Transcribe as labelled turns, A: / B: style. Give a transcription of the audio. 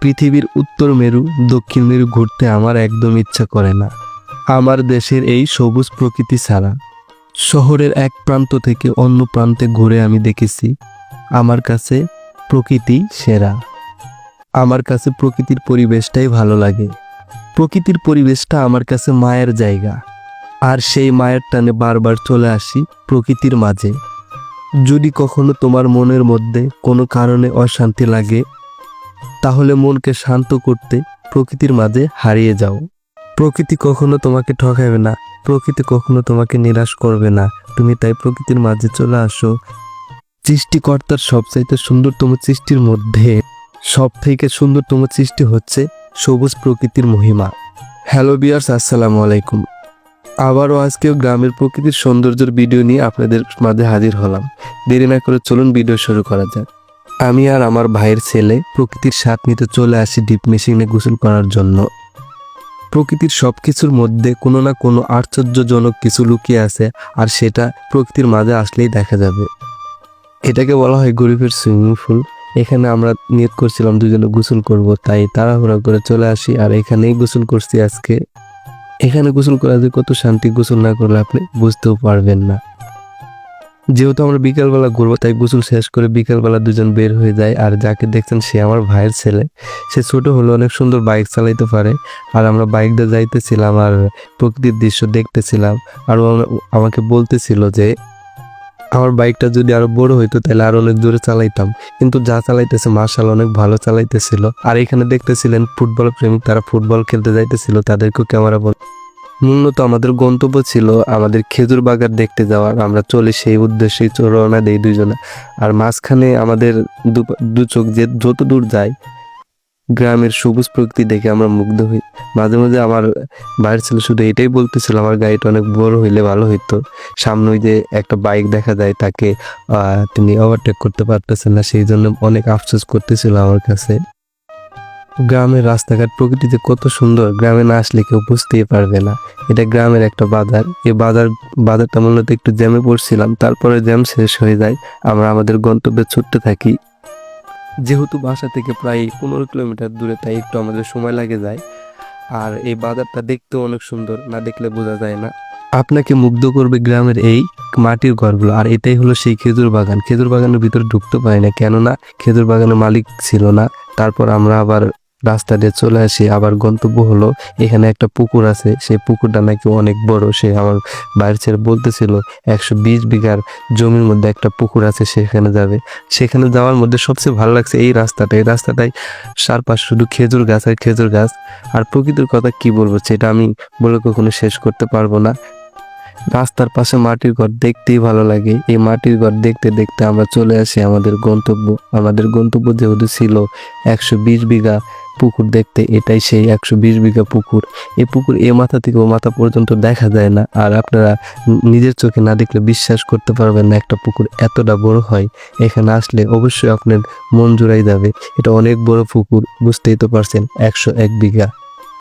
A: পৃথিবীর উত্তর মেরু দক্ষিণ মেরু ঘুরতে আমার একদম ইচ্ছা করে না আমার দেশের এই সবুজ প্রকৃতি ছাড়া। শহরের এক প্রান্ত থেকে অন্য প্রান্তে ঘুরে আমি দেখেছি আমার কাছে প্রকৃতি সেরা। আমার কাছে প্রকৃতির পরিবেশটাই ভালো লাগে। প্রকৃতির পরিবেশটা আমার কাছে মায়ের জায়গা, আর সেই মায়ের টানে বারবার চলে আসি প্রকৃতির মাঝে। যদি কখনো তোমার মনের মধ্যে কোনো কারণে অশান্তি লাগে, তাহলে মনকে শান্ত করতে প্রকৃতির মাঝে হারিয়ে যাও। প্রকৃতি কখনো তোমাকে ঠকাবে না, প্রকৃতি কখনো তোমাকে নিরাশ করবে না। তুমি তাই প্রকৃতির মাঝে চলে আসো। সৃষ্টিকর্তার সবচাইতে সুন্দরতম সৃষ্টির মধ্যে সব থেকে সুন্দরতম সৃষ্টি হচ্ছে সবুজ প্রকৃতির মহিমা। হ্যালো ভিউয়ার্স, আসসালামু আলাইকুম। আবারও আজকেও গ্রামের প্রকৃতির সৌন্দর্যের ভিডিও নিয়ে আপনাদের মাঝে হাজির হলাম। দেরি না করে চলুন ভিডিও শুরু করা যাক। আমি আর আমার ভাইয়ের ছেলে প্রকৃতির স্বাদ নিতে চলে আসি ডিপ মেশিনে গোসল করার জন্য। প্রকৃতির সব কিছুর মধ্যে কোনো না কোনো আশ্চর্যজনক কিছু লুকিয়ে আছে, আর সেটা প্রকৃতির মাঝে আসলেই দেখা যাবে। এটাকে বলা হয় গরিবের সুইমিং পুল। এখানে আমরা নিয়ত করছিলাম দুজনে গোসল করব, তাই তাড়াহুড়া করে চলে আসি আর এখানেই গোসল করছি আজকে। এখানে গোসল করা যে কত শান্তি, গোসল না করলে আপনি বুঝতেও পারবেন না। যেহেতু আমরা বিকালবেলা ঘুরবো, তাই গোসল শেষ করে বিকালবেলা দুজন বের হয়ে যায়। আর যাকে দেখছেন সে আমার ভাইয়ের ছেলে। সে ছোট হলো, অনেক সুন্দর বাইক চালাইতে পারে। আর আমরা বাইক দিয়ে যাইতেছিলাম আর প্রকৃতির দৃশ্য দেখতেছিলাম। আর আমাকে বলতেছিল যে আমার বাইকটা যদি আরো বড় হইতো তাহলে আরো অনেক দূরে চালাইতাম, কিন্তু যা চালাইতেছে মার্শাল্লাহ অনেক ভালো চালাইতেছিল। আর এখানে দেখতেছিলেন ফুটবল প্রেমিক, তারা ফুটবল খেলতে যাইতেছিল, তাদেরকেও ক্যামেরা বল। মূলত আমাদের গন্তব্য ছিল আমাদের খেজুর বাগান দেখতে যাওয়ার। আমরা চলে সেই উদ্দেশ্যেই রওনা দেই দুইজনে। আর মাঝখানে আমাদের দু চোখ যে যত দূর যায় গ্রামের সবুজ প্রকৃতি দেখে আমরা মুগ্ধ হই। মাঝে মাঝে আমার বাইরের ছেলে শুধু এটাই বলতেছিল আমার গাড়িটা অনেক বড় হইলে ভালো হইতো। সামনে ওই যে একটা বাইক দেখা যায়, তাকে তিনি ওভারটেক করতে পারতেছেন না, সেই জন্য অনেক আফসোস করতেছিল আমার কাছে। গ্রামের রাস্তাঘাট প্রকৃতিতে কত সুন্দর, গ্রামে না আসলে কেউ বুঝতেই পারবে না। এটা গ্রামের একটা বাজার। এই বাজারটা মূলত একটু জ্যামে পড়ছিলাম, তারপরে জ্যাম শেষ হয়ে যায়, আমরা আমাদের গন্তব্যে ছুটতে থাকি। যেহেতু বাসা থেকে প্রায় 15 কিলোমিটার দূরে, তাই একটু আমাদের সময় লাগে যায়। আর এই বাজারটা দেখতেও অনেক সুন্দর, না দেখলে বোঝা যায় না। আপনাকে মুগ্ধ করবে গ্রামের এই মাটির ঘরগুলো। আর এটাই হলো সেই খেজুর বাগান। খেজুর বাগানের ভিতরে ঢুকতে পারি না, কেননা খেজুর বাগানের মালিক ছিল না। তারপর আমরা আবার রাস্তা দিয়ে চলে আসি। আবার গন্তব্য হলো এখানে একটা পুকুর আছে, সেই পুকুরটা নাকি অনেক বড়। সে আমার বাইরের ছেলে বলতেছিল 120 বিঘার জমির মধ্যে একটা পুকুর আছে, সেখানে যাবে। সেখানে যাওয়ার মধ্যে সবচেয়ে ভালো লাগছে এই রাস্তাটাই চারপাশ শুধু খেজুর গাছ আর খেজুর গাছ। আর প্রকৃতির কথা কি বলবো, সেটা আমি বলে কখনো শেষ করতে পারবো না। রাস্তার পাশে মাটির ঘর দেখতেই ভালো লাগে। এই মাটির ঘর দেখতে দেখতে আমরা চলে আসি আমাদের গন্তব্য যেহেতু ছিল 120 বিঘা পুকুর দেখতে। এটাই সেই 120 বিঘা পুকুর। এই পুকুর এ মাথা থেকে ও মাথা পর্যন্ত দেখা যায় না, আর আপনারা নিজের চোখে না দেখলে বিশ্বাস করতে পারবেন না একটা পুকুর এতটা বড় হয়। এখানে আসলে অবশ্যই আপনার মন জুড়াই যাবে। এটা অনেক বড় পুকুর, বুঝতেই তো পারছেন, 101 বিঘা।